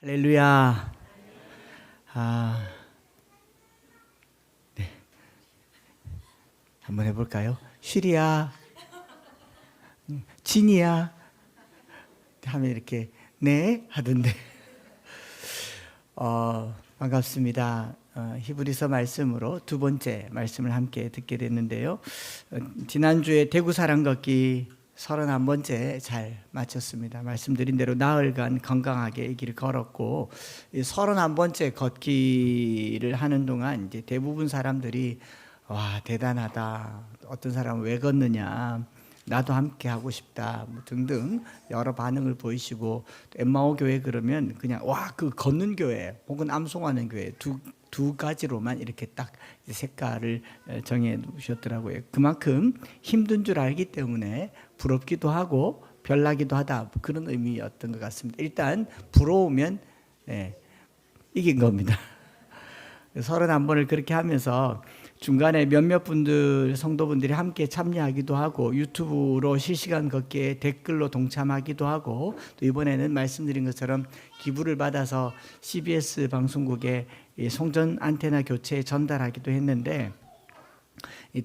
할렐루야. 네. 한번 해볼까요? 슈리야, 진이야 하면 이렇게 네 하던데. 반갑습니다. 히브리서 말씀으로 두 번째 말씀을 함께 듣게 됐는데요. 지난주에 대구 사랑 걷기 31번째 잘 마쳤습니다. 말씀드린 대로 나흘간 건강하게 이 길을 걸었고, 이 31번째 걷기를 하는 동안 이제 대부분 사람들이 와 대단하다, 어떤 사람은 왜 걷느냐, 나도 함께 하고 싶다, 뭐 등등 여러 반응을 보이시고, 엠마오 교회 그러면 그냥 와 그 걷는 교회 혹은 암송하는 교회 두 가지로만 이렇게 딱 색깔을 정해 놓으셨더라고요. 그만큼 힘든 줄 알기 때문에 부럽기도 하고 별나기도 하다, 그런 의미였던 것 같습니다. 일단 부러우면 이긴 겁니다. 31번을 그렇게 하면서 중간에 몇몇 분들, 성도분들이 함께 참여하기도 하고, 유튜브로 실시간 걷기에 댓글로 동참하기도 하고, 또 이번에는 말씀드린 것처럼 기부를 받아서 CBS 방송국에 송전 안테나 교체에 전달하기도 했는데,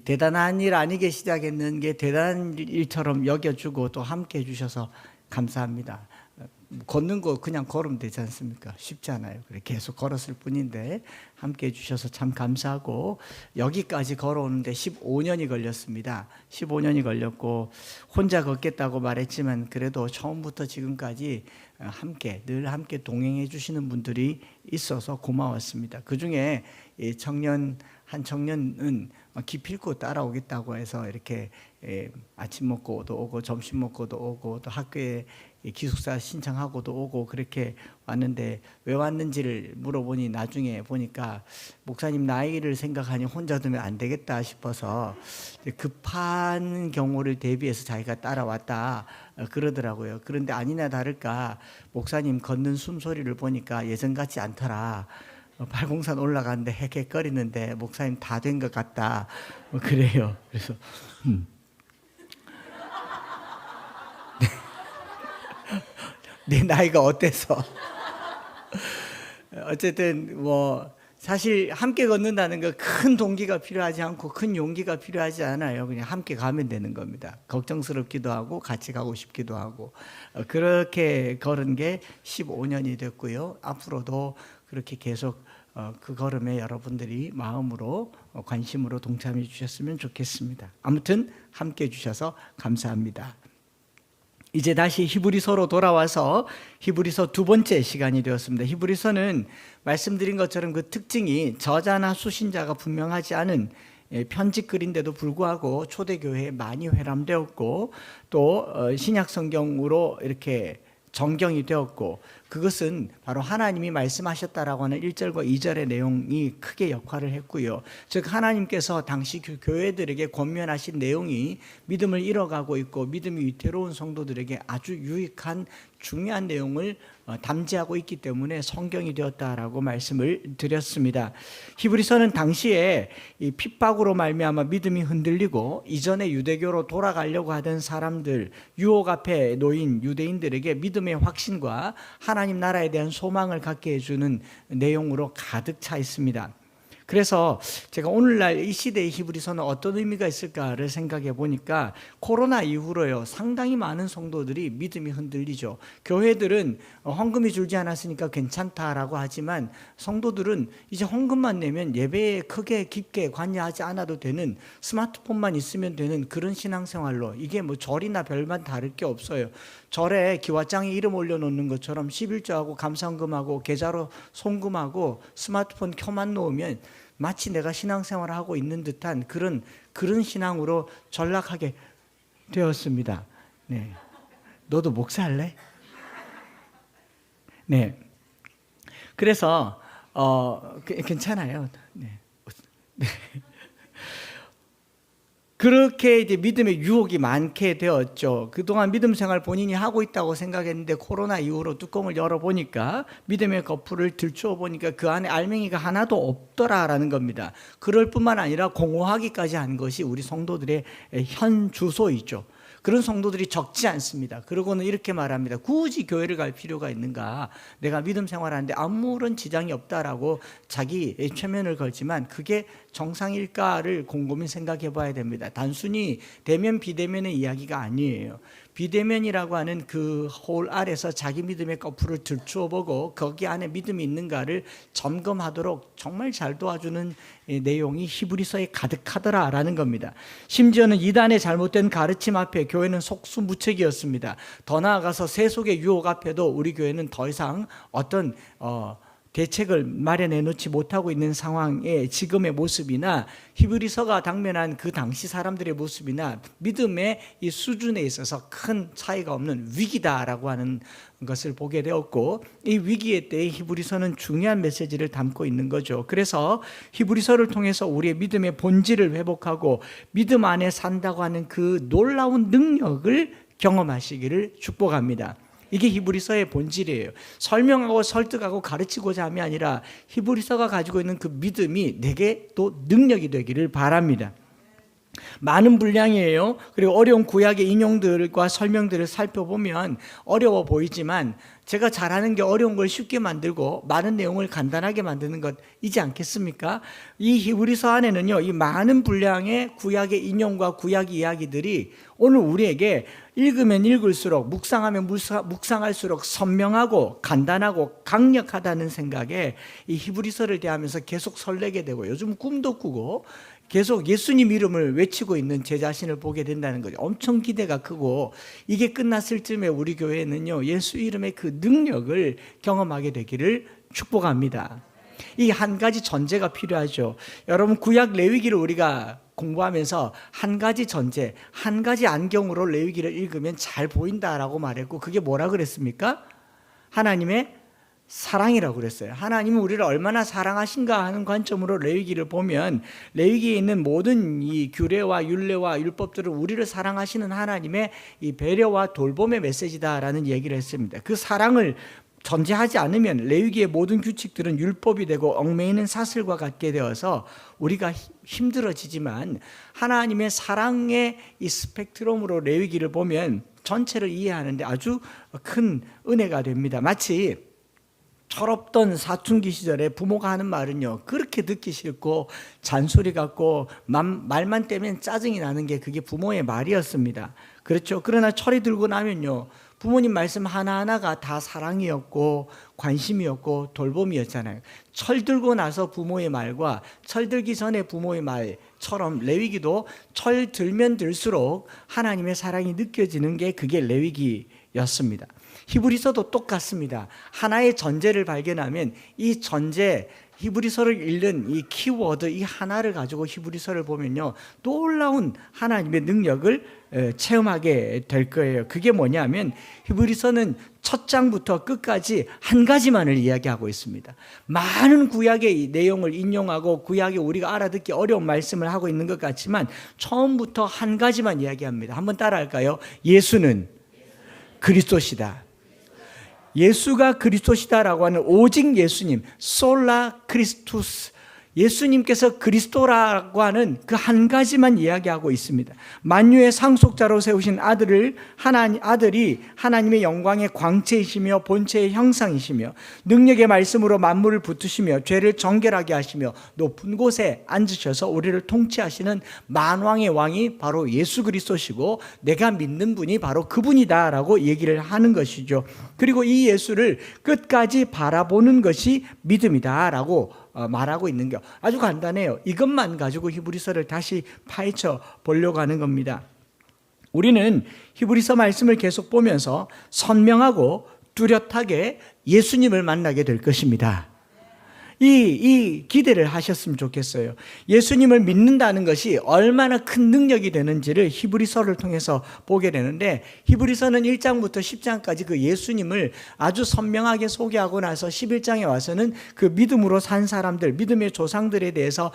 대단한 일 아니게 시작했는 게 대단한 일처럼 여겨주고 또 함께 해주셔서 감사합니다. 걷는 거 그냥 걸으면 되지 않습니까? 쉽지 않아요. 그래 계속 걸었을 뿐인데 함께 해주셔서 참 감사하고, 여기까지 걸어오는데 15년이 걸렸습니다. 15년이 걸렸고, 혼자 걷겠다고 말했지만 그래도 처음부터 지금까지 늘 함께 동행해 주시는 분들이 있어서 고마웠습니다. 그중에 한 청년은 기필코 따라오겠다고 해서 이렇게 아침 먹고도 오고 점심 먹고도 오고, 또 학교에 기숙사 신청하고도 오고 그렇게 왔는데, 왜 왔는지를 물어보니 나중에 보니까 목사님 나이를 생각하니 혼자 두면 안 되겠다 싶어서 급한 경우를 대비해서 자기가 따라왔다 그러더라고요. 그런데 아니나 다를까 목사님 걷는 숨소리를 보니까 예전 같지 않더라. 팔공산 올라가는데 헥헥거리는데 목사님 다 된 것 같다 그래요. 그래서 내 나이가 어때서 어쨌든 뭐 사실 함께 걷는다는 거 큰 동기가 필요하지 않고 큰 용기가 필요하지 않아요. 그냥 함께 가면 되는 겁니다. 걱정스럽기도 하고 같이 가고 싶기도 하고, 그렇게 걸은 게 15년이 됐고요. 앞으로도 그렇게 계속 그 걸음에 여러분들이 마음으로 관심으로 동참해 주셨으면 좋겠습니다. 아무튼 함께 해 주셔서 감사합니다. 이제 다시 히브리서로 돌아와서 히브리서 두 번째 시간이 되었습니다. 히브리서는 말씀드린 것처럼 그 특징이 저자나 수신자가 분명하지 않은 편집글인데도 불구하고 초대교회에 많이 회람되었고, 또 신약 성경으로 이렇게 정경이 되었고, 그것은 바로 하나님이 말씀하셨다라고 하는 1절과 2절의 내용이 크게 역할을 했고요. 즉 하나님께서 당시 교회들에게 권면하신 내용이 믿음을 잃어가고 있고 믿음이 위태로운 성도들에게 아주 유익한 중요한 내용을 담지하고 있기 때문에 성경이 되었다라고 말씀을 드렸습니다. 히브리서는 당시에 이 핍박으로 말미암아 믿음이 흔들리고 이전에 유대교로 돌아가려고 하던 사람들, 유혹 앞에 놓인 유대인들에게 믿음의 확신과 하나님 나라에 대한 소망을 갖게 해주는 내용으로 가득 차 있습니다. 그래서 제가 오늘날 이 시대의 히브리서는 어떤 의미가 있을까를 생각해 보니까, 코로나 이후로요 상당히 많은 성도들이 믿음이 흔들리죠. 교회들은 헌금이 줄지 않았으니까 괜찮다라고 하지만, 성도들은 이제 헌금만 내면 예배에 크게 깊게 관여하지 않아도 되는, 스마트폰만 있으면 되는 그런 신앙생활로, 이게 뭐 절이나 별반 다를 게 없어요. 절에 기와장에 이름 올려놓는 것처럼 11조하고 감사헌금하고 계좌로 송금하고 스마트폰 켜만 놓으면 마치 내가 신앙생활을 하고 있는 듯한 그런 신앙으로 전락하게 되었습니다. 네, 너도 목사할래? 네, 그래서 괜찮아요. 네. 그렇게 이제 믿음의 유혹이 많게 되었죠. 그동안 믿음 생활 본인이 하고 있다고 생각했는데, 코로나 이후로 뚜껑을 열어보니까, 믿음의 거풀을 들추어 보니까 그 안에 알맹이가 하나도 없더라라는 겁니다. 그럴 뿐만 아니라 공허하기까지 한 것이 우리 성도들의 현 주소이죠. 그런 성도들이 적지 않습니다. 그러고는 이렇게 말합니다. 굳이 교회를 갈 필요가 있는가? 내가 믿음 생활하는데 아무런 지장이 없다라고 자기 최면을 걸지만 그게 정상일까를 곰곰이 생각해 봐야 됩니다. 단순히 대면 비대면의 이야기가 아니에요. 비대면이라고 하는 그 홀 아래서 자기 믿음의 거풀을 들추어 보고 거기 안에 믿음이 있는가를 점검하도록 정말 잘 도와주는 내용이 히브리서에 가득하더라라는 겁니다. 심지어는 이단의 잘못된 가르침 앞에 교회는 속수무책이었습니다. 더 나아가서 세속의 유혹 앞에도 우리 교회는 더 이상 어떤 대책을 마련해 놓지 못하고 있는 상황의 지금의 모습이나 히브리서가 당면한 그 당시 사람들의 모습이나 믿음의 이 수준에 있어서 큰 차이가 없는 위기다라고 하는 것을 보게 되었고, 이 위기의 때에 히브리서는 중요한 메시지를 담고 있는 거죠. 그래서 히브리서를 통해서 우리의 믿음의 본질을 회복하고 믿음 안에 산다고 하는 그 놀라운 능력을 경험하시기를 축복합니다. 이게 히브리서의 본질이에요. 설명하고 설득하고 가르치고자 함이 아니라 히브리서가 가지고 있는 그 믿음이 내게 또 능력이 되기를 바랍니다. 많은 분량이에요. 그리고 어려운 구약의 인용들과 설명들을 살펴보면 어려워 보이지만 제가 잘하는 게 어려운 걸 쉽게 만들고 많은 내용을 간단하게 만드는 것이지 않겠습니까? 이 히브리서 안에는요, 이 많은 분량의 구약의 인용과 구약 이야기들이 오늘 우리에게 읽으면 읽을수록 묵상하면 묵상할수록 선명하고 간단하고 강력하다는 생각에 이 히브리서를 대하면서 계속 설레게 되고 요즘 꿈도 꾸고 계속 예수님 이름을 외치고 있는 제 자신을 보게 된다는 거죠. 엄청 기대가 크고 이게 끝났을 쯤에 우리 교회는요, 예수 이름의 그 능력을 경험하게 되기를 축복합니다. 이 한 가지 전제가 필요하죠. 여러분, 구약 레위기를 우리가 공부하면서 한 가지 전제, 한 가지 안경으로 레위기를 읽으면 잘 보인다라고 말했고, 그게 뭐라 그랬습니까? 하나님의 사랑이라고 그랬어요. 하나님은 우리를 얼마나 사랑하신가 하는 관점으로 레위기를 보면 레위기에 있는 모든 이 규례와 율례와 율법들은 우리를 사랑하시는 하나님의 이 배려와 돌봄의 메시지다라는 얘기를 했습니다. 그 사랑을 전제하지 않으면 레위기의 모든 규칙들은 율법이 되고 얽매이는 사슬과 같게 되어서 우리가 힘들어지지만 하나님의 사랑의 이 스펙트럼으로 레위기를 보면 전체를 이해하는데 아주 큰 은혜가 됩니다. 마치 철없던 사춘기 시절에 부모가 하는 말은요, 그렇게 듣기 싫고 잔소리 같고 말만 떼면 짜증이 나는 게 그게 부모의 말이었습니다. 그렇죠. 그러나 철이 들고 나면요, 부모님 말씀 하나하나가 다 사랑이었고 관심이었고 돌봄이었잖아요. 철 들고 나서 부모의 말과 철 들기 전에 부모의 말처럼 레위기도 철 들면 들수록 하나님의 사랑이 느껴지는 게 그게 레위기였습니다. 히브리서도 똑같습니다. 하나의 전제를 발견하면 이 전제, 히브리서를 읽는 이 키워드 이 하나를 가지고 히브리서를 보면요, 놀라운 하나님의 능력을 체험하게 될 거예요. 그게 뭐냐면 히브리서는 첫 장부터 끝까지 한 가지만을 이야기하고 있습니다. 많은 구약의 내용을 인용하고 구약에 우리가 알아듣기 어려운 말씀을 하고 있는 것 같지만 처음부터 한 가지만 이야기합니다. 한번 따라할까요? 예수는 그리스도시다. 예수가 그리스도시다라고 하는 오직 예수님, 솔라 크리스투스, 예수님께서 그리스도라고 하는 그 한 가지만 이야기하고 있습니다. 만유의 상속자로 세우신 아들이 하나님의 영광의 광채이시며 본체의 형상이시며 능력의 말씀으로 만물을 붙드시며 죄를 정결하게 하시며 높은 곳에 앉으셔서 우리를 통치하시는 만왕의 왕이 바로 예수 그리스도시고 내가 믿는 분이 바로 그분이다라고 얘기를 하는 것이죠. 그리고 이 예수를 끝까지 바라보는 것이 믿음이다라고 말하고 있는 게 아주 간단해요. 이것만 가지고 히브리서를 다시 파헤쳐 보려고 하는 겁니다. 우리는 히브리서 말씀을 계속 보면서 선명하고 뚜렷하게 예수님을 만나게 될 것입니다. 이 기대를 하셨으면 좋겠어요. 예수님을 믿는다는 것이 얼마나 큰 능력이 되는지를 히브리서를 통해서 보게 되는데, 히브리서는 1장부터 10장까지 그 예수님을 아주 선명하게 소개하고 나서 11장에 와서는 그 믿음으로 산 사람들, 믿음의 조상들에 대해서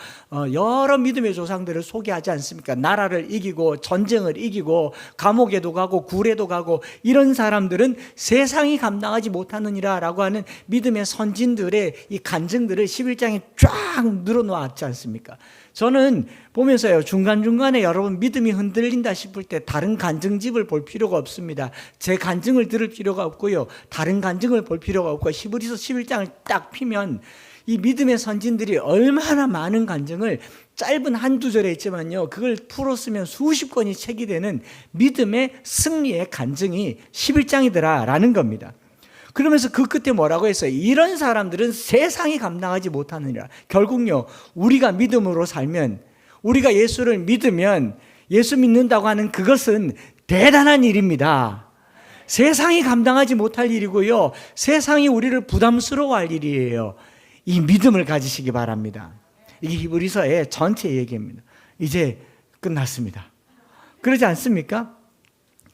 여러 믿음의 조상들을 소개하지 않습니까? 나라를 이기고 전쟁을 이기고 감옥에도 가고 굴에도 가고 이런 사람들은 세상이 감당하지 못하느니라 라고 하는 믿음의 선진들의 이 간증들 간증들을 11장에 쫙 늘어놓았지 않습니까? 저는 보면서요, 중간중간에 여러분 믿음이 흔들린다 싶을 때 다른 간증집을 볼 필요가 없습니다. 제 간증을 들을 필요가 없고요, 다른 간증을 볼 필요가 없고, 히브리서 11장을 딱 피면 이 믿음의 선진들이 얼마나 많은 간증을 짧은 한두 절에 있지만요, 그걸 풀었으면 수십 권이 책이 되는 믿음의 승리의 간증이 11장이더라 라는 겁니다. 그러면서 그 끝에 뭐라고 했어요? 이런 사람들은 세상이 감당하지 못하느니라. 결국요, 우리가 믿음으로 살면, 우리가 예수를 믿으면, 예수 믿는다고 하는 그것은 대단한 일입니다. 세상이 감당하지 못할 일이고요, 세상이 우리를 부담스러워할 일이에요. 이 믿음을 가지시기 바랍니다. 이게 히브리서의 전체 얘기입니다. 이제 끝났습니다. 그러지 않습니까?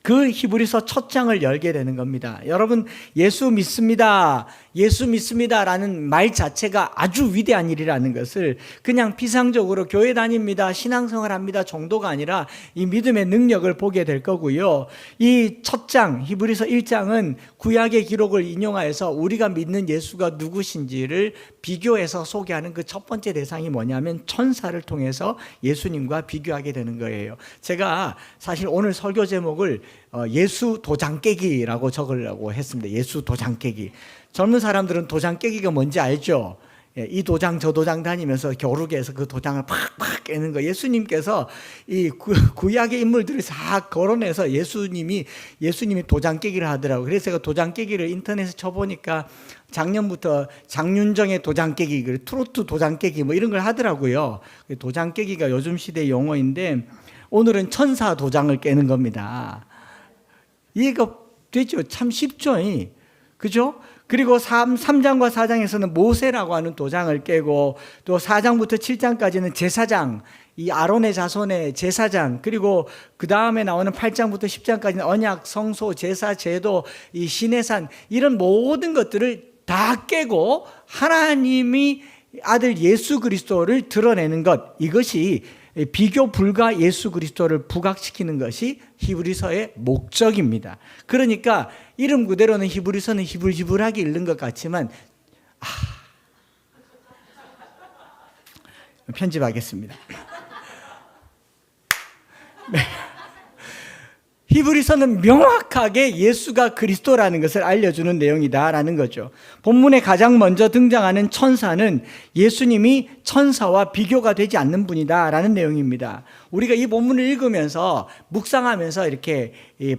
그 히브리서 첫 장을 열게 되는 겁니다. 여러분, 예수 믿습니다, 예수 믿습니다라는 말 자체가 아주 위대한 일이라는 것을 그냥 피상적으로 교회 다닙니다, 신앙생활 합니다 정도가 아니라 이 믿음의 능력을 보게 될 거고요. 이 첫 장, 히브리서 1장은 구약의 기록을 인용하여서 우리가 믿는 예수가 누구신지를 비교해서 소개하는 그 첫 번째 대상이 뭐냐면 천사를 통해서 예수님과 비교하게 되는 거예요. 제가 사실 오늘 설교 제목을 예수 도장 깨기라고 적으려고 했습니다. 예수 도장 깨기. 젊은 사람들은 도장 깨기가 뭔지 알죠? 이 도장 저 도장 다니면서 겨루기에서 그 도장을 팍팍 깨는 거. 예수님께서 이 구약의 인물들을 다 거론해서 예수님이 도장 깨기를 하더라고요. 그래서 제가 도장 깨기를 인터넷에 쳐보니까 작년부터 장윤정의 도장 깨기, 트로트 도장 깨기 뭐 이런 걸 하더라고요. 도장 깨기가 요즘 시대 용어인데 오늘은 천사 도장을 깨는 겁니다. 이해가 되죠? 참 쉽죠? 그죠? 그리고 3장과 4장에서는 모세라고 하는 도장을 깨고, 또 4장부터 7장까지는 제사장, 이 아론의 자손의 제사장, 그리고 그 다음에 나오는 8장부터 10장까지는 언약, 성소, 제사, 제도, 이 시내산, 이런 모든 것들을 다 깨고 하나님이 아들 예수 그리스도를 드러내는 것, 이것이 비교 불가 예수 그리스도를 부각시키는 것이 히브리서의 목적입니다. 그러니까 이름 그대로는 히브리서는 히불히불하게 읽는 것 같지만 편집하겠습니다. 네. 히브리서는 명확하게 예수가 그리스도라는 것을 알려주는 내용이다라는 거죠. 본문에 가장 먼저 등장하는 천사는 예수님이 천사와 비교가 되지 않는 분이다라는 내용입니다. 우리가 이 본문을 읽으면서 묵상하면서 이렇게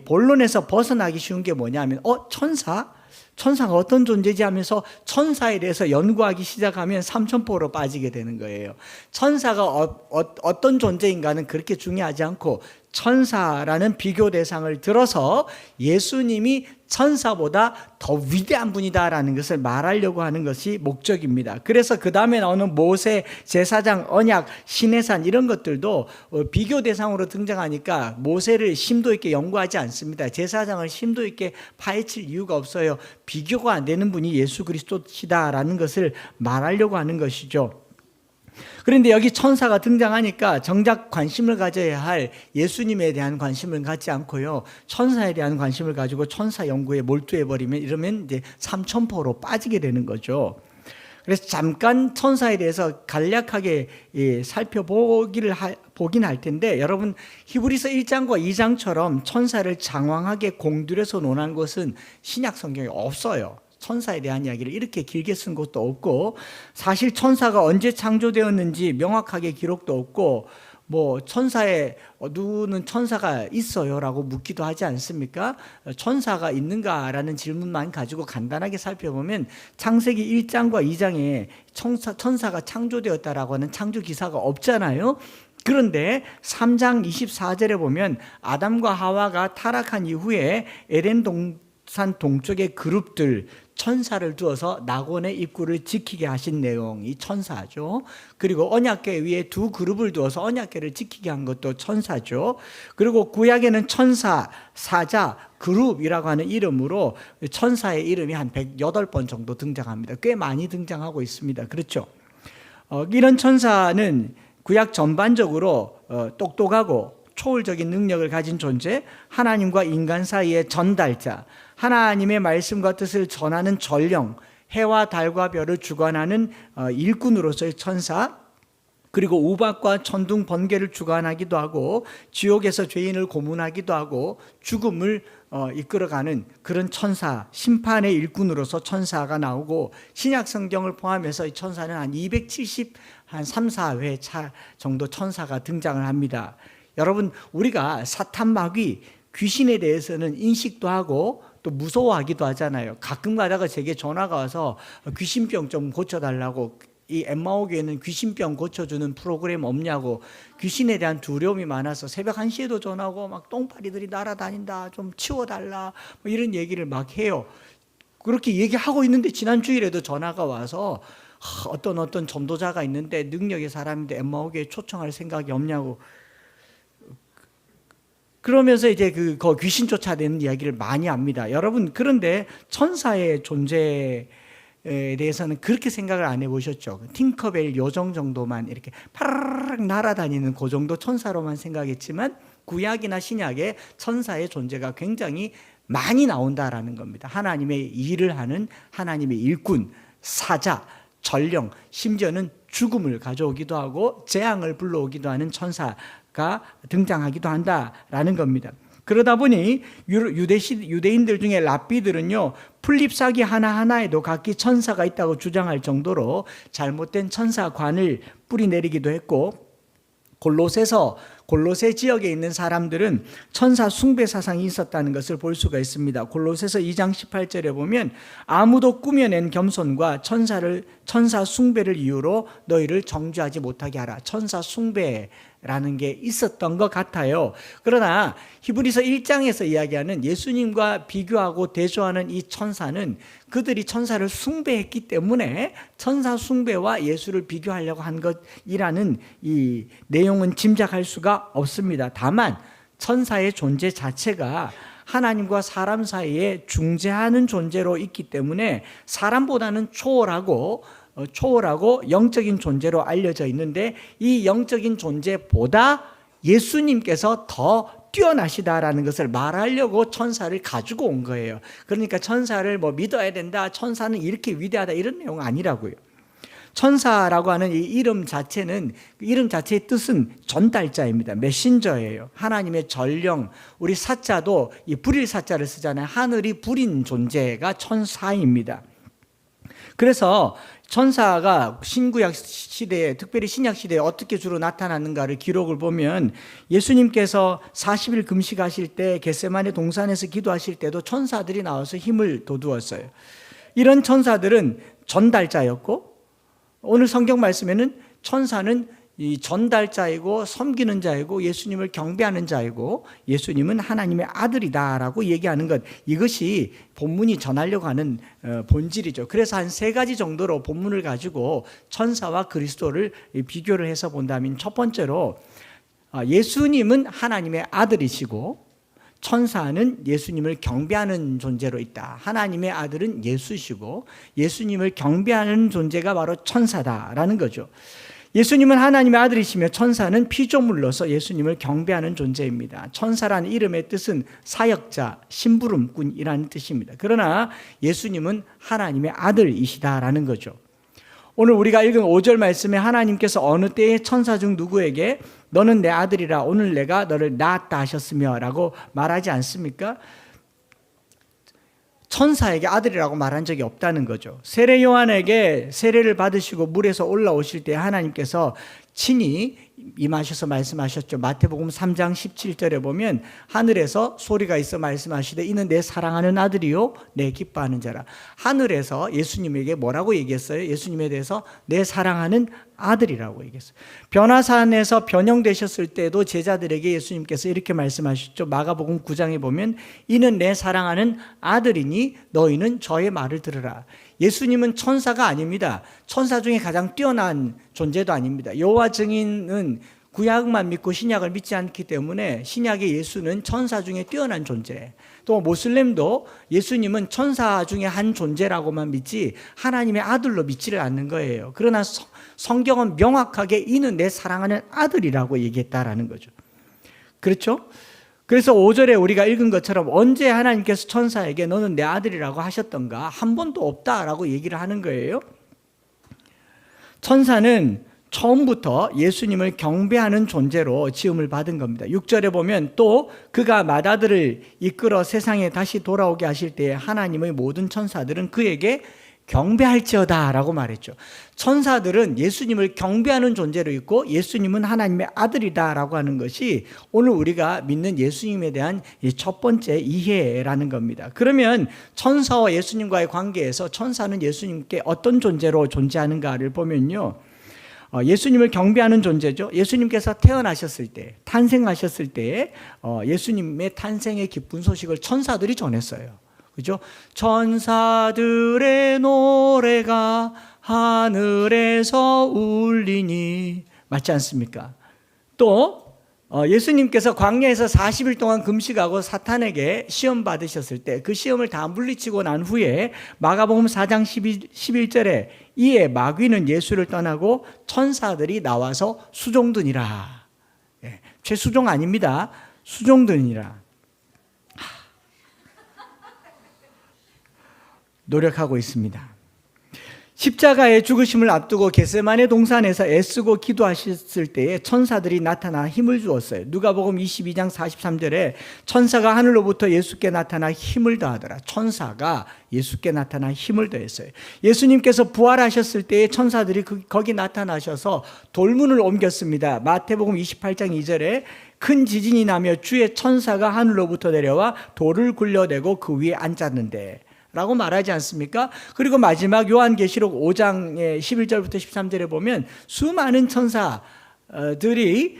본론에서 벗어나기 쉬운 게 뭐냐면 천사가 어떤 존재지 하면서 천사에 대해서 연구하기 시작하면 삼천포로 빠지게 되는 거예요. 천사가 어떤 존재인가는 그렇게 중요하지 않고 천사라는 비교 대상을 들어서 예수님이 천사보다 더 위대한 분이다라는 것을 말하려고 하는 것이 목적입니다. 그래서 그 다음에 나오는 모세, 제사장, 언약, 시내산 이런 것들도 비교 대상으로 등장하니까 모세를 심도 있게 연구하지 않습니다. 제사장을 심도 있게 파헤칠 이유가 없어요. 비교가 안 되는 분이 예수 그리스도시다라는 것을 말하려고 하는 것이죠. 그런데 여기 천사가 등장하니까 정작 관심을 가져야 할 예수님에 대한 관심을 갖지 않고요, 천사에 대한 관심을 가지고 천사 연구에 몰두해버리면 이러면 이제 삼천포로 빠지게 되는 거죠. 그래서 잠깐 천사에 대해서 간략하게 보긴 할 텐데, 여러분 히브리서 1장과 2장처럼 천사를 장황하게 공들여서 논한 것은 신약 성경에 없어요. 천사에 대한 이야기를 이렇게 길게 쓴 것도 없고, 사실 천사가 언제 창조되었는지 명확하게 기록도 없고, 천사에 누구는 천사가 있어요라고 묻기도 하지 않습니까? 천사가 있는가라는 질문만 가지고 간단하게 살펴보면 창세기 1장과 2장에 천사가 창조되었다라고 하는 창조 기사가 없잖아요. 그런데 3장 24절에 보면 아담과 하와가 타락한 이후에 에덴 동산 동쪽의 그룹들, 천사를 두어서 낙원의 입구를 지키게 하신 내용이 천사죠. 그리고 언약궤 위에 두 그룹을 두어서 언약궤를 지키게 한 것도 천사죠. 그리고 구약에는 천사, 사자, 그룹이라고 하는 이름으로 천사의 이름이 한 108번 정도 등장합니다. 꽤 많이 등장하고 있습니다. 그렇죠? 이런 천사는 구약 전반적으로 똑똑하고 초월적인 능력을 가진 존재, 하나님과 인간 사이의 전달자, 하나님의 말씀과 뜻을 전하는 전령, 해와 달과 별을 주관하는 일꾼으로서의 천사, 그리고 우박과 천둥 번개를 주관하기도 하고 지옥에서 죄인을 고문하기도 하고 죽음을 이끌어가는 그런 천사, 심판의 일꾼으로서 천사가 나오고, 신약 성경을 포함해서 이 천사는 한 3, 4회 정도 천사가 등장을 합니다. 여러분, 우리가 사탄 마귀 귀신에 대해서는 인식도 하고 또 무서워하기도 하잖아요. 가끔 가다가 제게 전화가 와서 귀신병 좀 고쳐달라고, 이 엠마오 교회는 귀신병 고쳐주는 프로그램 없냐고, 귀신에 대한 두려움이 많아서 새벽 1시에도 전화하고 막 똥파리들이 날아다닌다, 좀 치워달라, 뭐 이런 얘기를 막 해요. 그렇게 얘기하고 있는데 지난 주일에도 전화가 와서 어떤 전도자가 있는데 능력의 사람인데 엠마오 교회에 초청할 생각이 없냐고, 그러면서 이제 그 귀신 쫓아내는 이야기를 많이 합니다. 여러분, 그런데 천사의 존재에 대해서는 그렇게 생각을 안 해보셨죠? 팅커벨 요정 정도만 이렇게 파라락 날아다니는 그 정도 천사로만 생각했지만, 구약이나 신약에 천사의 존재가 굉장히 많이 나온다라는 겁니다. 하나님의 일을 하는 하나님의 일꾼, 사자, 전령, 심지어는 죽음을 가져오기도 하고 재앙을 불러오기도 하는 천사가 등장하기도 한다라는 겁니다. 그러다 보니 유대인들 중에 랍비들은요, 풀잎사기 하나하나에도 각기 천사가 있다고 주장할 정도로 잘못된 천사관을 뿌리내리기도 했고, 골로새 지역에 있는 사람들은 천사 숭배 사상이 있었다는 것을 볼 수가 있습니다. 골로새서 2장 18절에 보면 아무도 꾸며낸 겸손과 천사 숭배를 이유로 너희를 정죄하지 못하게 하라. 천사 숭배라는 게 있었던 것 같아요. 그러나 히브리서 1장에서 이야기하는 예수님과 비교하고 대조하는 이 천사는 그들이 천사를 숭배했기 때문에 천사 숭배와 예수를 비교하려고 한 것이라는 이 내용은 짐작할 수가 없습니다. 다만 천사의 존재 자체가 하나님과 사람 사이에 중재하는 존재로 있기 때문에 사람보다는 초월하고 영적인 존재로 알려져 있는데, 이 영적인 존재보다 예수님께서 더 뛰어나시다라는 것을 말하려고 천사를 가지고 온 거예요. 그러니까 천사를 믿어야 된다, 천사는 이렇게 위대하다, 이런 내용은 아니라고요. 천사라고 하는 이 이름 자체는, 이름 자체의 뜻은 전달자입니다. 메신저예요. 하나님의 전령, 우리 사자도 이 불일 사자를 쓰잖아요. 하늘이 불인 존재가 천사입니다. 그래서 천사가 신구약 시대에, 특별히 신약 시대에 어떻게 주로 나타났는가를 기록을 보면, 예수님께서 40일 금식하실 때 겟세마네 동산에서 기도하실 때도 천사들이 나와서 힘을 돋우었어요. 이런 천사들은 전달자였고, 오늘 성경 말씀에는 천사는 이 전달자이고 섬기는 자이고 예수님을 경배하는 자이고 예수님은 하나님의 아들이다라고 얘기하는 것, 이것이 본문이 전하려고 하는 본질이죠. 그래서 한 3가지 정도로 본문을 가지고 천사와 그리스도를 비교를 해서 본다면, 첫 번째로 예수님은 하나님의 아들이시고 천사는 예수님을 경배하는 존재로 있다. 하나님의 아들은 예수시고 예수님을 경배하는 존재가 바로 천사다라는 거죠. 예수님은 하나님의 아들이시며 천사는 피조물로서 예수님을 경배하는 존재입니다. 천사라는 이름의 뜻은 사역자, 심부름꾼이라는 뜻입니다. 그러나 예수님은 하나님의 아들이시다라는 거죠. 오늘 우리가 읽은 5절 말씀에 하나님께서 어느 때에 천사 중 누구에게 너는 내 아들이라 오늘 내가 너를 낳았다 하셨으며 라고 말하지 않습니까? 천사에게 아들이라고 말한 적이 없다는 거죠. 세례 요한에게 세례를 받으시고 물에서 올라오실 때 하나님께서 친히 임하셔서 말씀하셨죠. 마태복음 3장 17절에 보면 하늘에서 소리가 있어 말씀하시되 이는 내 사랑하는 아들이요 내 기뻐하는 자라. 하늘에서 예수님에게 뭐라고 얘기했어요? 예수님에 대해서 내 사랑하는 아들이라고 얘기했어요. 변화산에서 변형되셨을 때도 제자들에게 예수님께서 이렇게 말씀하셨죠. 마가복음 9장에 보면 이는 내 사랑하는 아들이니 너희는 저의 말을 들으라. 예수님은 천사가 아닙니다. 천사 중에 가장 뛰어난 존재도 아닙니다. 여호와 증인은 구약만 믿고 신약을 믿지 않기 때문에 신약의 예수는 천사 중에 뛰어난 존재. 또 모슬렘도 예수님은 천사 중에 한 존재라고만 믿지 하나님의 아들로 믿지를 않는 거예요. 그러나 성경은 명확하게 이는 내 사랑하는 아들이라고 얘기했다라는 거죠. 그렇죠? 그래서 5절에 우리가 읽은 것처럼 언제 하나님께서 천사에게 너는 내 아들이라고 하셨던가? 한 번도 없다라고 얘기를 하는 거예요. 천사는 처음부터 예수님을 경배하는 존재로 지음을 받은 겁니다. 6절에 보면 또 그가 맏아들을 이끌어 세상에 다시 돌아오게 하실 때에 하나님의 모든 천사들은 그에게 경배할지어다 라고 말했죠. 천사들은 예수님을 경배하는 존재로 있고 예수님은 하나님의 아들이다 라고 하는 것이 오늘 우리가 믿는 예수님에 대한 첫 번째 이해라는 겁니다. 그러면 천사와 예수님과의 관계에서 천사는 예수님께 어떤 존재로 존재하는가를 보면요, 예수님을 경배하는 존재죠. 예수님께서 태어나셨을 때, 탄생하셨을 때 예수님의 탄생의 기쁜 소식을 천사들이 전했어요. 그죠? 천사들의 노래가 하늘에서 울리니, 맞지 않습니까? 또 예수님께서 광야에서 40일 동안 금식하고 사탄에게 시험 받으셨을 때 그 시험을 다 물리치고 난 후에 마가복음 4장 11절에 이에 마귀는 예수를 떠나고 천사들이 나와서 수종드니라. 최수종 아닙니다. 수종드니라. 노력하고 있습니다. 십자가의 죽으심을 앞두고 겟세마네 동산에서 애쓰고 기도하셨을 때에 천사들이 나타나 힘을 주었어요. 누가복음 22장 43절에 천사가 하늘로부터 예수께 나타나 힘을 더하더라. 천사가 예수께 나타나 힘을 더했어요. 예수님께서 부활하셨을 때에 천사들이 거기 나타나셔서 돌문을 옮겼습니다. 마태복음 28장 2절에 큰 지진이 나며 주의 천사가 하늘로부터 내려와 돌을 굴려대고 그 위에 앉았는데 라고 말하지 않습니까? 그리고 마지막 요한계시록 5장의 11절부터 13절에 보면 수많은 천사들이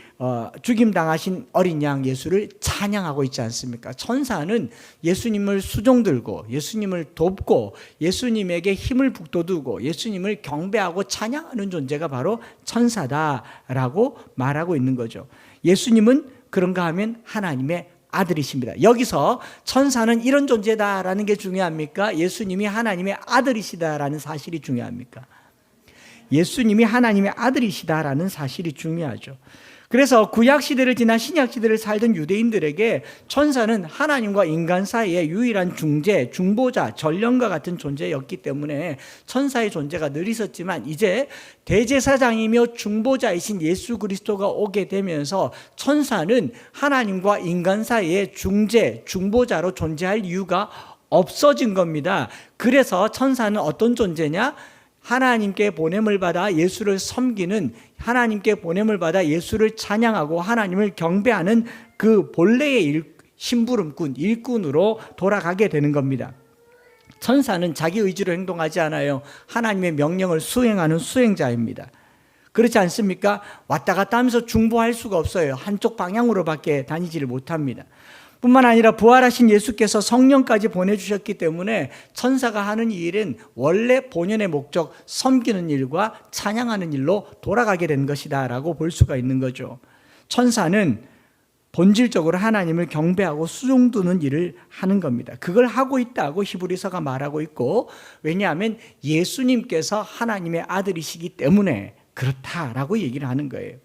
죽임당하신 어린 양 예수를 찬양하고 있지 않습니까? 천사는 예수님을 수종들고 예수님을 돕고 예수님에게 힘을 북돋우고 예수님을 경배하고 찬양하는 존재가 바로 천사다라고 말하고 있는 거죠. 예수님은 그런가 하면 하나님의 아들이십니다. 여기서 천사는 이런 존재다라는 게 중요합니까? 예수님이 하나님의 아들이시다라는 사실이 중요합니까? 예수님이 하나님의 아들이시다라는 사실이 중요하죠. 그래서 구약 시대를 지나 신약 시대를 살던 유대인들에게 천사는 하나님과 인간 사이의 유일한 중재, 중보자, 전령과 같은 존재였기 때문에 천사의 존재가 늘 있었지만 이제 대제사장이며 중보자이신 예수 그리스도가 오게 되면서 천사는 하나님과 인간 사이의 중재, 중보자로 존재할 이유가 없어진 겁니다. 그래서 천사는 어떤 존재냐? 하나님께 보냄을 받아 예수를 섬기는, 하나님께 보냄을 받아 예수를 찬양하고 하나님을 경배하는 그 본래의 심부름꾼, 일꾼으로 돌아가게 되는 겁니다. 천사는 자기 의지로 행동하지 않아요. 하나님의 명령을 수행하는 수행자입니다. 그렇지 않습니까? 왔다 갔다 하면서 중보할 수가 없어요. 한쪽 방향으로밖에 다니지를 못합니다. 뿐만 아니라 부활하신 예수께서 성령까지 보내주셨기 때문에 천사가 하는 이 일은 원래 본연의 목적, 섬기는 일과 찬양하는 일로 돌아가게 된 것이다 라고 볼 수가 있는 거죠. 천사는 본질적으로 하나님을 경배하고 수종두는 일을 하는 겁니다. 그걸 하고 있다고 히브리서가 말하고 있고, 왜냐하면 예수님께서 하나님의 아들이시기 때문에 그렇다라고 얘기를 하는 거예요.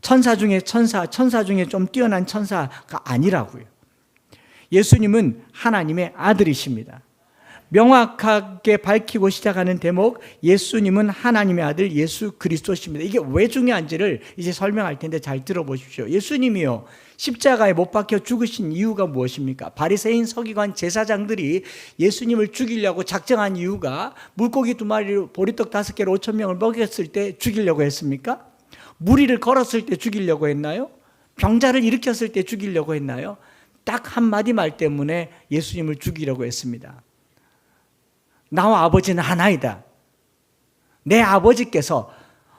천사 중에 천사 중에 좀 뛰어난 천사가 아니라고요. 예수님은 하나님의 아들이십니다. 명확하게 밝히고 시작하는 대목, 예수님은 하나님의 아들 예수 그리스도십니다. 이게 왜 중요한지를 이제 설명할 텐데 잘 들어보십시오. 예수님이요, 십자가에 못 박혀 죽으신 이유가 무엇입니까? 바리새인 서기관 제사장들이 예수님을 죽이려고 작정한 이유가 물고기 2마리로 보리떡 5개로 5,000명을 먹였을 때 죽이려고 했습니까? 무리를 걸었을 때 죽이려고 했나요? 병자를 일으켰을 때 죽이려고 했나요? 딱 한마디 말 때문에 예수님을 죽이려고 했습니다. 나와 아버지는 하나이다. 내 아버지께서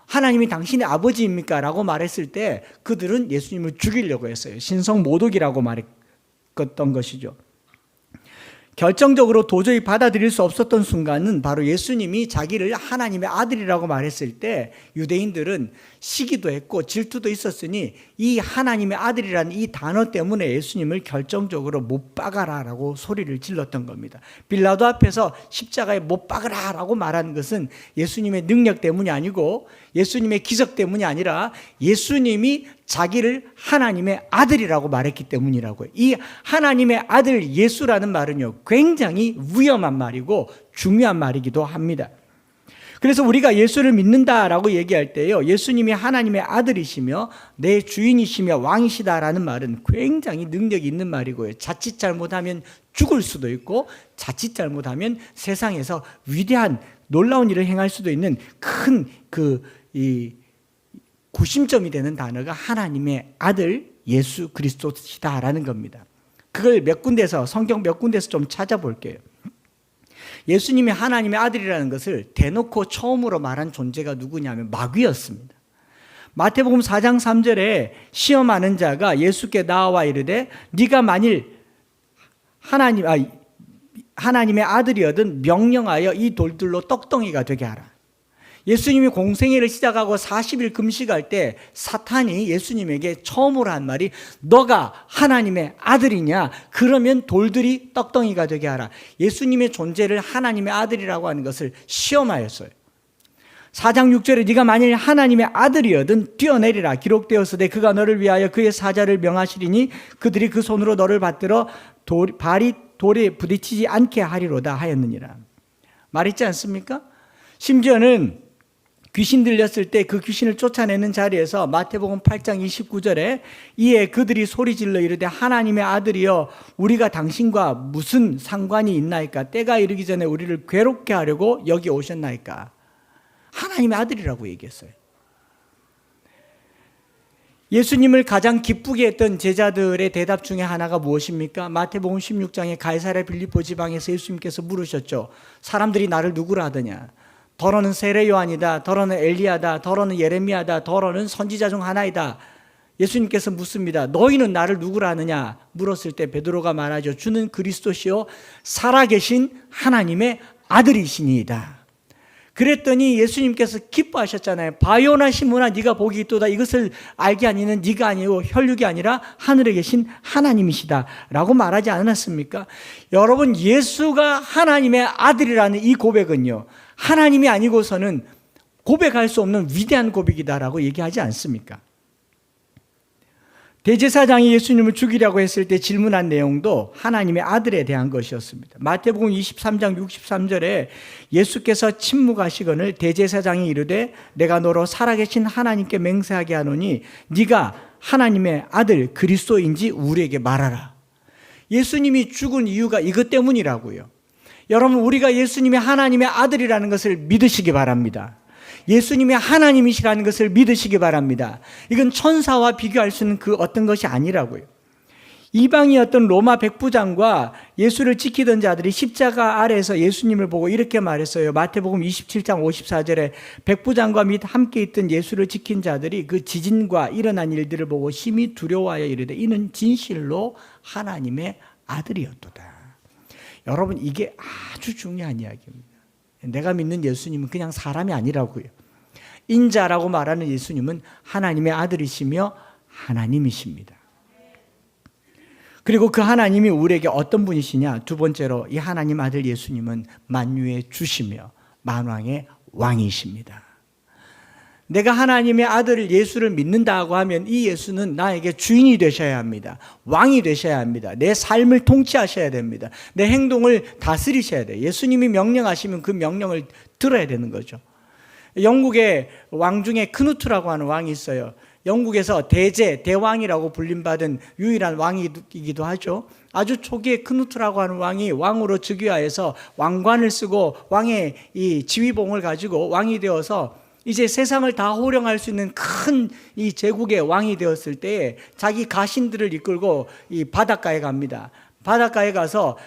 하나님이 당신의 아버지입니까? 라고 말했을 때 그들은 예수님을 죽이려고 했어요. 신성모독이라고 말했던 것이죠. 결정적으로 도저히 받아들일 수 없었던 순간은 바로 예수님이 자기를 하나님의 아들이라고 말했을 때 유대인들은 시기도 했고 질투도 있었으니 이 하나님의 아들이라는 이 단어 때문에 예수님을 결정적으로 못 박아라라고 소리를 질렀던 겁니다. 빌라도 앞에서 십자가에 못 박으라라고 말한 것은 예수님의 능력 때문이 아니고 예수님의 기적 때문이 아니라 예수님이 자기를 하나님의 아들이라고 말했기 때문이라고요. 이 하나님의 아들 예수라는 말은요, 굉장히 위험한 말이고 중요한 말이기도 합니다. 그래서 우리가 예수를 믿는다라고 얘기할 때요, 예수님이 하나님의 아들이시며 내 주인이시며 왕이시다라는 말은 굉장히 능력이 있는 말이고요. 자칫 잘못하면 죽을 수도 있고 자칫 잘못하면 세상에서 위대한 놀라운 일을 행할 수도 있는 큰 구심점이 되는 단어가 하나님의 아들 예수 그리스도시다라는 겁니다. 그걸 몇 군데서, 성경 몇 군데서 좀 찾아볼게요. 예수님이 하나님의 아들이라는 것을 대놓고 처음으로 말한 존재가 누구냐면 마귀였습니다. 마태복음 4장 3절에 시험하는 자가 예수께 나와 이르되 네가 만일 하나님의 아들이거든 명령하여 이 돌들로 떡덩이가 되게 하라. 예수님이 공생애를 시작하고 40일 금식할 때 사탄이 예수님에게 처음으로 한 말이 너가 하나님의 아들이냐? 그러면 돌들이 떡덩이가 되게 하라. 예수님의 존재를 하나님의 아들이라고 하는 것을 시험하였어요. 4장 6절에 네가 만일 하나님의 아들이거든 뛰어내리라 기록되었으되 그가 너를 위하여 그의 사자를 명하시리니 그들이 그 손으로 너를 받들어 발이 돌에 부딪히지 않게 하리로다 하였느니라. 말있지 않습니까? 심지어는 귀신 들렸을 때 그 귀신을 쫓아내는 자리에서 마태복음 8장 29절에 이에 그들이 소리질러 이르되 하나님의 아들이여 우리가 당신과 무슨 상관이 있나이까? 때가 이르기 전에 우리를 괴롭게 하려고 여기 오셨나이까? 하나님의 아들이라고 얘기했어요. 예수님을 가장 기쁘게 했던 제자들의 대답 중에 하나가 무엇입니까? 마태복음 16장에 가이사랴 빌립보 지방에서 예수님께서 물으셨죠. 사람들이 나를 누구라 하더냐? 더러는 세례 요한이다. 더러는 엘리야다. 더러는 예레미야다. 더러는 선지자 중 하나이다. 예수님께서 묻습니다. 너희는 나를 누구라 하느냐? 물었을 때 베드로가 말하죠. 주는 그리스도시요 살아계신 하나님의 아들이시니이다. 그랬더니 예수님께서 기뻐하셨잖아요. 바요나 시몬아 네가 복이 있도다. 이것을 알게 아니는 네가 아니고 혈육이 아니라 하늘에 계신 하나님이시다 라고 말하지 않았습니까? 여러분, 예수가 하나님의 아들이라는 이 고백은요, 하나님이 아니고서는 고백할 수 없는 위대한 고백이다라고 얘기하지 않습니까? 대제사장이 예수님을 죽이려고 했을 때 질문한 내용도 하나님의 아들에 대한 것이었습니다. 마태복음 23장 63절에 예수께서 침묵하시거늘 대제사장이 이르되 내가 너로 살아계신 하나님께 맹세하게 하노니 네가 하나님의 아들 그리스도인지 우리에게 말하라. 예수님이 죽은 이유가 이것 때문이라고요. 여러분, 우리가 예수님이 하나님의 아들이라는 것을 믿으시기 바랍니다. 예수님이 하나님이시라는 것을 믿으시기 바랍니다. 이건 천사와 비교할 수 있는 그 어떤 것이 아니라고요. 이방이었던 로마 백부장과 예수를 지키던 자들이 십자가 아래에서 예수님을 보고 이렇게 말했어요. 마태복음 27장 54절에 백부장과 및 함께 있던 예수를 지킨 자들이 그 지진과 일어난 일들을 보고 심히 두려워하여 이르되 이는 진실로 하나님의 아들이었도다. 여러분, 이게 아주 중요한 이야기입니다. 내가 믿는 예수님은 그냥 사람이 아니라고요. 인자라고 말하는 예수님은 하나님의 아들이시며 하나님이십니다. 그리고 그 하나님이 우리에게 어떤 분이시냐? 두 번째로 이 하나님 아들 예수님은 만유의 주시며 만왕의 왕이십니다. 내가 하나님의 아들 예수를 믿는다고 하면 이 예수는 나에게 주인이 되셔야 합니다. 왕이 되셔야 합니다. 내 삶을 통치하셔야 됩니다. 내 행동을 다스리셔야 돼요. 예수님이 명령하시면 그 명령을 들어야 되는 거죠. 영국의 왕 중에 크누트라고 하는 왕이 있어요. 영국에서 대왕이라고 불림받은 유일한 왕이기도 하죠. 아주 초기에 크누트라고 하는 왕이 왕으로 즉위하여서 왕관을 쓰고 왕의 이 지휘봉을 가지고 왕이 되어서 이제 세상을 다 호령할 수 있는 큰 이 제국의 왕이 되었을 때 자기 가신들을 이끌고 이 바닷가에 갑니다. 바닷가에 가서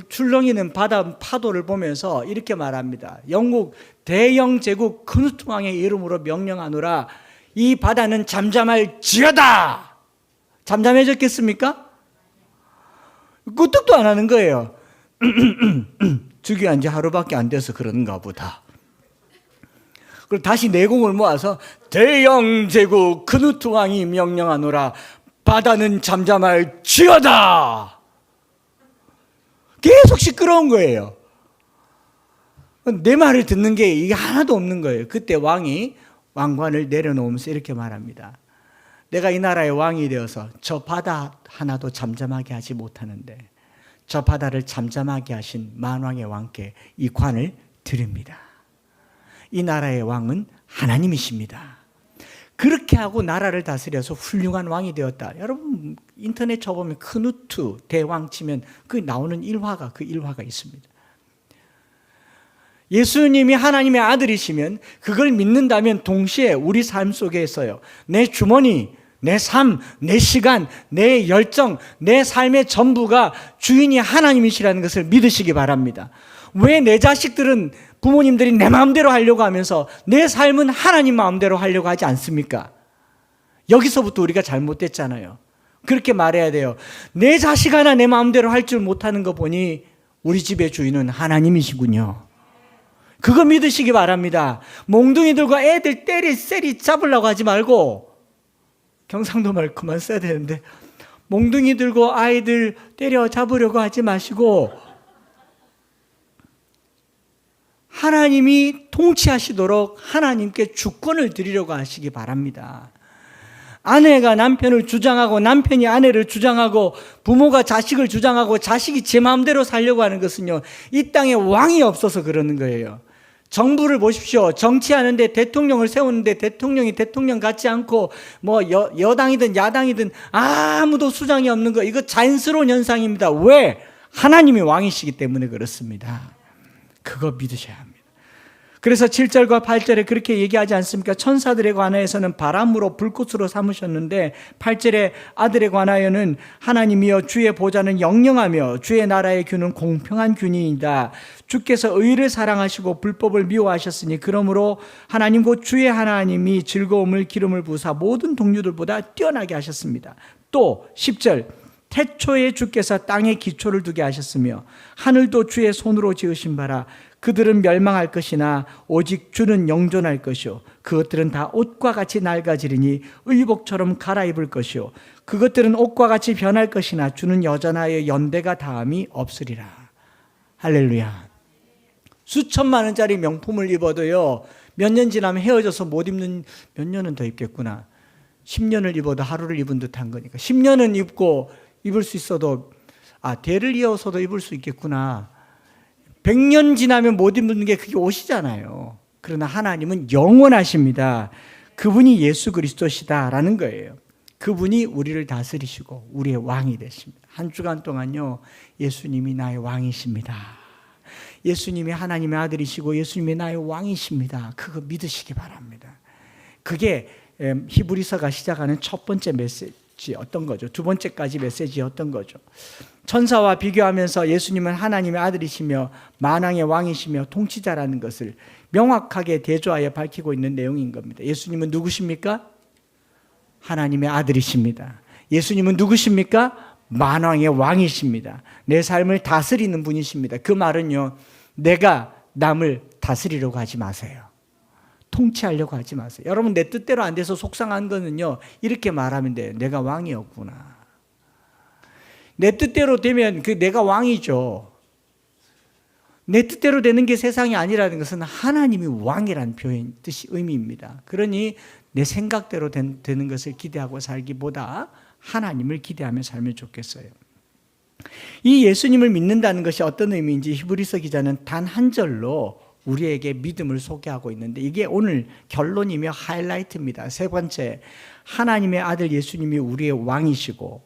출렁이는 바다 파도를 보면서 이렇게 말합니다. 영국 대영 제국 크누트 왕의 이름으로 명령하노라. 이 바다는 잠잠할지어다. 잠잠해졌겠습니까? 끄떡도 안 하는 거예요. 즉위한 지 하루밖에 안 돼서 그런가 보다. 그리고 다시 내공을 모아서 대영 제국 크누트 왕이 명령하노라. 바다는 잠잠할지어다. 계속 시끄러운 거예요. 내 말을 듣는 게 이게 하나도 없는 거예요. 그때 왕이 왕관을 내려놓으면서 이렇게 말합니다. 내가 이 나라의 왕이 되어서 저 바다 하나도 잠잠하게 하지 못하는데 저 바다를 잠잠하게 하신 만왕의 왕께 이 관을 드립니다. 이 나라의 왕은 하나님이십니다. 그렇게 하고 나라를 다스려서 훌륭한 왕이 되었다. 여러분 인터넷 쳐보면 크누트 대왕 치면 그 나오는 일화가 그 일화가 있습니다. 예수님이 하나님의 아들이시면 그걸 믿는다면 동시에 우리 삶 속에서요, 내 주머니, 내 삶, 내 시간, 내 열정, 내 삶의 전부가 주인이 하나님이시라는 것을 믿으시기 바랍니다. 왜 내 자식들은 부모님들이 내 마음대로 하려고 하면서 내 삶은 하나님 마음대로 하려고 하지 않습니까? 여기서부터 우리가 잘못됐잖아요. 그렇게 말해야 돼요. 내 자식 하나 내 마음대로 할 줄 못하는 거 보니 우리 집의 주인은 하나님이시군요. 그거 믿으시기 바랍니다. 몽둥이들과 애들 세리 잡으려고 하지 말고, 경상도 말 그만 써야 되는데, 몽둥이 들고 아이들 때려 잡으려고 하지 마시고 하나님이 통치하시도록 하나님께 주권을 드리려고 하시기 바랍니다. 아내가 남편을 주장하고 남편이 아내를 주장하고 부모가 자식을 주장하고 자식이 제 마음대로 살려고 하는 것은요, 이 땅에 왕이 없어서 그러는 거예요. 정부를 보십시오. 정치하는데 대통령을 세우는데 대통령이 대통령 같지 않고 뭐 여당이든 야당이든 아무도 수장이 없는 거, 이거 자연스러운 현상입니다. 왜? 하나님이 왕이시기 때문에 그렇습니다. 그거 믿으셔야 합니다. 그래서 7절과 8절에 그렇게 얘기하지 않습니까? 천사들에 관하여서는 바람으로 불꽃으로 삼으셨는데 8절에 아들에 관하여는 하나님이여 주의 보좌는 영영하며 주의 나라의 균은 공평한 균이이다. 주께서 의를 사랑하시고 불법을 미워하셨으니 그러므로 하나님 곧 주의 하나님이 즐거움을 기름을 부으사 모든 동류들보다 뛰어나게 하셨습니다. 또 10절 태초에 주께서 땅에 기초를 두게 하셨으며 하늘도 주의 손으로 지으신 바라. 그들은 멸망할 것이나 오직 주는 영존할 것이요 그것들은 다 옷과 같이 낡아지리니 의복처럼 갈아입을 것이요 그것들은 옷과 같이 변할 것이나 주는 여전하여 연대가 다함이 없으리라. 할렐루야. 수천만 원짜리 명품을 입어도요, 몇 년 지나면 헤어져서 못 입는, 몇 년은 더 입겠구나, 10년을 입어도 하루를 입은 듯한 거니까 10년은 입고 입을 수 있어도 대를 이어서도 입을 수 있겠구나. 100년 지나면 못 입는 게 그게 옷이잖아요. 그러나 하나님은 영원하십니다. 그분이 예수 그리스도시다라는 거예요. 그분이 우리를 다스리시고 우리의 왕이 되십니다. 한 주간 동안요, 예수님이 나의 왕이십니다. 예수님이 하나님의 아들이시고 예수님이 나의 왕이십니다. 그거 믿으시기 바랍니다. 그게 히브리서가 시작하는 첫 번째 메시지였던 거죠. 두 번째까지 메시지였던 거죠. 천사와 비교하면서 예수님은 하나님의 아들이시며 만왕의 왕이시며 통치자라는 것을 명확하게 대조하여 밝히고 있는 내용인 겁니다. 예수님은 누구십니까? 하나님의 아들이십니다. 예수님은 누구십니까? 만왕의 왕이십니다. 내 삶을 다스리는 분이십니다. 그 말은요, 내가 남을 다스리려고 하지 마세요. 통치하려고 하지 마세요. 여러분, 내 뜻대로 안 돼서 속상한 거는요, 이렇게 말하면 돼요. 내가 왕이었구나. 내 뜻대로 되면 내가 왕이죠. 내 뜻대로 되는 게 세상이 아니라는 것은 하나님이 왕이라는 표현, 뜻이 의미입니다. 그러니 내 생각대로 되는 것을 기대하고 살기보다 하나님을 기대하며 살면 좋겠어요. 이 예수님을 믿는다는 것이 어떤 의미인지 히브리서 기자는 단 한 절로 우리에게 믿음을 소개하고 있는데, 이게 오늘 결론이며 하이라이트입니다. 세 번째, 하나님의 아들 예수님이 우리의 왕이시고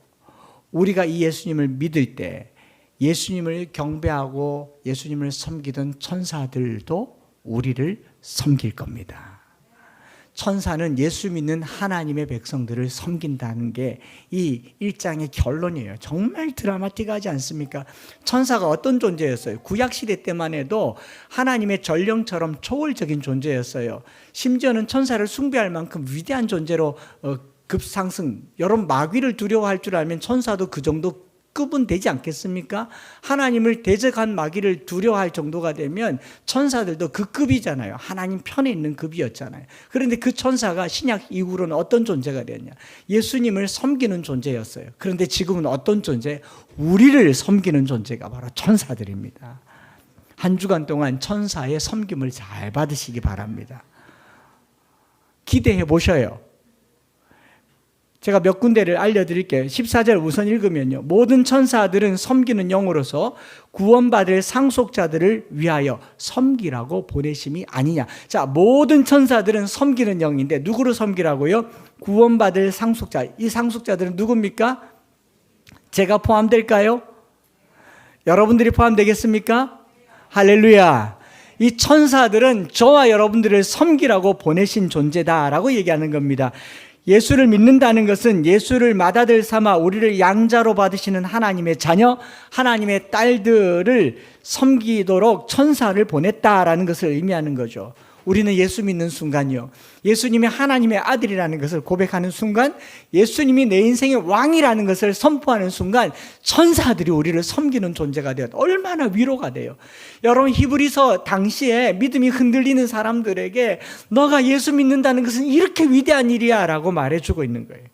우리가 이 예수님을 믿을 때 예수님을 경배하고 예수님을 섬기던 천사들도 우리를 섬길 겁니다. 천사는 예수 믿는 하나님의 백성들을 섬긴다는 게 이 1장의 결론이에요. 정말 드라마틱하지 않습니까? 천사가 어떤 존재였어요? 구약시대 때만 해도 하나님의 전령처럼 초월적인 존재였어요. 심지어는 천사를 숭배할 만큼 위대한 존재로 급상승. 여러분, 마귀를 두려워할 줄 알면 천사도 그 정도 급은 되지 않겠습니까? 하나님을 대적한 마귀를 두려워할 정도가 되면 천사들도 그 급이잖아요. 하나님 편에 있는 급이었잖아요. 그런데 그 천사가 신약 이후로는 어떤 존재가 되었냐? 예수님을 섬기는 존재였어요. 그런데 지금은 어떤 존재? 우리를 섬기는 존재가 바로 천사들입니다. 한 주간 동안 천사의 섬김을 잘 받으시기 바랍니다. 기대해 보셔요. 제가 몇 군데를 알려드릴게요. 14절 우선 읽으면요. 모든 천사들은 섬기는 영으로서 구원받을 상속자들을 위하여 섬기라고 보내심이 아니냐. 자, 모든 천사들은 섬기는 영인데 누구를 섬기라고요? 구원받을 상속자. 이 상속자들은 누굽니까? 제가 포함될까요? 여러분들이 포함되겠습니까? 할렐루야. 이 천사들은 저와 여러분들을 섬기라고 보내신 존재다라고 얘기하는 겁니다. 예수를 믿는다는 것은 예수를 맏아들 삼아 우리를 양자로 받으시는 하나님의 자녀, 하나님의 딸들을 섬기도록 천사를 보냈다라는 것을 의미하는 거죠. 우리는 예수 믿는 순간이요, 예수님이 하나님의 아들이라는 것을 고백하는 순간, 예수님이 내 인생의 왕이라는 것을 선포하는 순간 천사들이 우리를 섬기는 존재가 되었다. 얼마나 위로가 돼요. 여러분, 히브리서 당시에 믿음이 흔들리는 사람들에게 너가 예수 믿는다는 것은 이렇게 위대한 일이야 라고 말해주고 있는 거예요.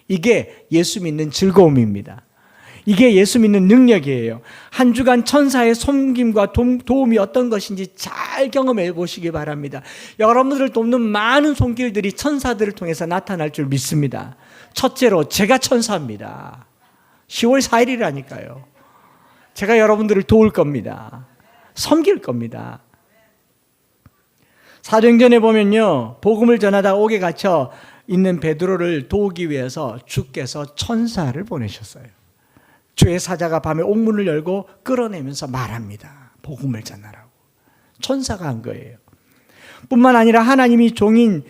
이게 예수 믿는 즐거움입니다. 이게 예수 믿는 능력이에요. 한 주간 천사의 섬김과 도움이 어떤 것인지 잘 경험해 보시기 바랍니다. 여러분들을 돕는 많은 손길들이 천사들을 통해서 나타날 줄 믿습니다. 첫째로 제가 천사입니다. 10월 4일이라니까요. 제가 여러분들을 도울 겁니다. 섬길 겁니다. 사도행전에 보면요, 복음을 전하다 옥에 갇혀 있는 베드로를 도우기 위해서 주께서 천사를 보내셨어요. 주의 사자가 밤에 옥문을 열고 끌어내면서 말합니다. 복음을 전하라고. 천사가 한 거예요. 뿐만 아니라 하나님의 종인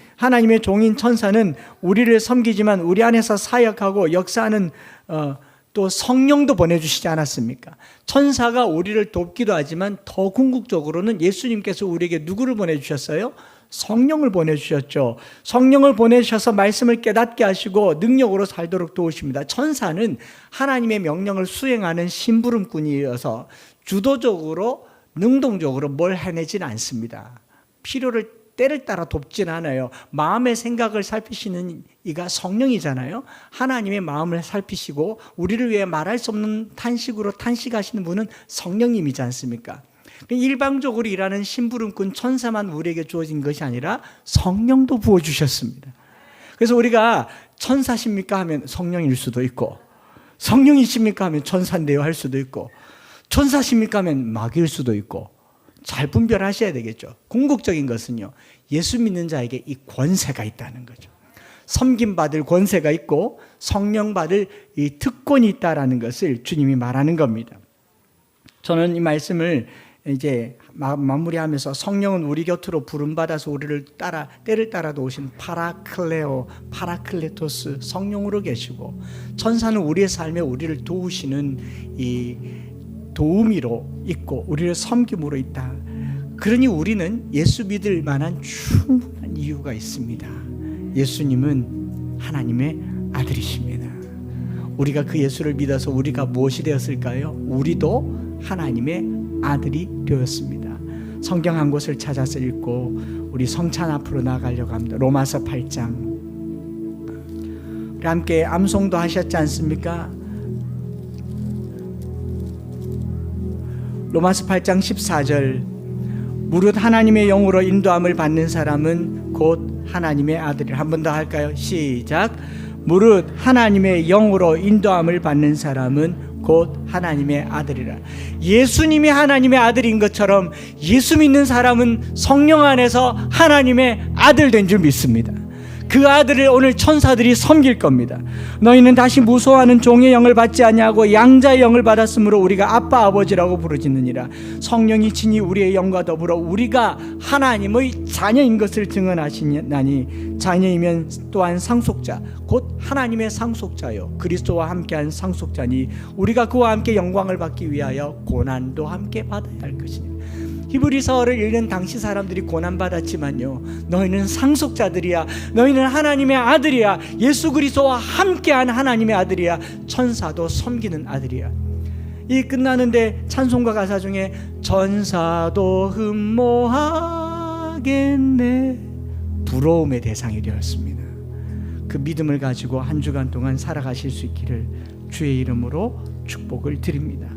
천사는 우리를 섬기지만 우리 안에서 사역하고 역사하는 또 성령도 보내주시지 않았습니까? 천사가 우리를 돕기도 하지만 더 궁극적으로는 예수님께서 우리에게 누구를 보내주셨어요? 성령을 보내주셨죠. 성령을 보내주셔서 말씀을 깨닫게 하시고 능력으로 살도록 도우십니다. 천사는 하나님의 명령을 수행하는 심부름꾼이어서 주도적으로 능동적으로 뭘 해내진 않습니다. 필요를 때를 따라 돕진 않아요. 마음의 생각을 살피시는 이가 성령이잖아요. 하나님의 마음을 살피시고 우리를 위해 말할 수 없는 탄식으로 탄식하시는 분은 성령님이지 않습니까? 일방적으로 일하는 심부름꾼 천사만 우리에게 주어진 것이 아니라 성령도 부어주셨습니다. 그래서 우리가 천사십니까 하면 성령일 수도 있고, 성령이십니까 하면 천사인데요 할 수도 있고, 천사십니까 하면 마귀일 수도 있고, 잘 분별하셔야 되겠죠. 궁극적인 것은요, 예수 믿는 자에게 이 권세가 있다는 거죠. 섬김받을 권세가 있고 성령 받을 이 특권이 있다라는 것을 주님이 말하는 겁니다. 저는 이 말씀을 이제 마무리하면서 성령은 우리 곁으로 부름받아서 우리를 때를 따라 도우신 파라클레토스 성령으로 계시고, 천사는 우리의 삶에 우리를 도우시는 이 도우미로 있고 우리를 섬김으로 있다. 그러니 우리는 예수 믿을 만한 충분한 이유가 있습니다. 예수님은 하나님의 아들이십니다. 우리가 그 예수를 믿어서 우리가 무엇이 되었을까요? 우리도 하나님의 아들이 되었습니다. 성경 한 곳을 찾아서 읽고 우리 성찬 앞으로 나가려고 합니다. 로마서 8장. 우리 함께 암송도 하셨지 않습니까? 로마서 8장 14절. 무릇 하나님의 영으로 인도함을 받는 사람은 곧 하나님의 아들이라. 한 번 더 할까요? 시작. 무릇 하나님의 영으로 인도함을 받는 사람은 곧 하나님의 아들이라. 예수님이 하나님의 아들인 것처럼 예수 믿는 사람은 성령 안에서 하나님의 아들 된 줄 믿습니다. 그 아들을 오늘 천사들이 섬길 겁니다. 너희는 다시 무소하는 종의 영을 받지 아니하고 양자의 영을 받았으므로 우리가 아빠 아버지라고 부르짖느니라. 성령이 친히 우리의 영과 더불어 우리가 하나님의 자녀인 것을 증언하시나니, 자녀이면 또한 상속자 곧 하나님의 상속자요 그리스도와 함께한 상속자니 우리가 그와 함께 영광을 받기 위하여 고난도 함께 받아야 할 것이니. 히브리서를 읽는 당시 사람들이 고난받았지만요, 너희는 상속자들이야. 너희는 하나님의 아들이야. 예수 그리스도와 함께한 하나님의 아들이야. 천사도 섬기는 아들이야. 이 끝나는데 찬송가 가사 중에 천사도 흠모하겠네, 부러움의 대상이 되었습니다. 그 믿음을 가지고 한 주간 동안 살아가실 수 있기를 주의 이름으로 축복을 드립니다.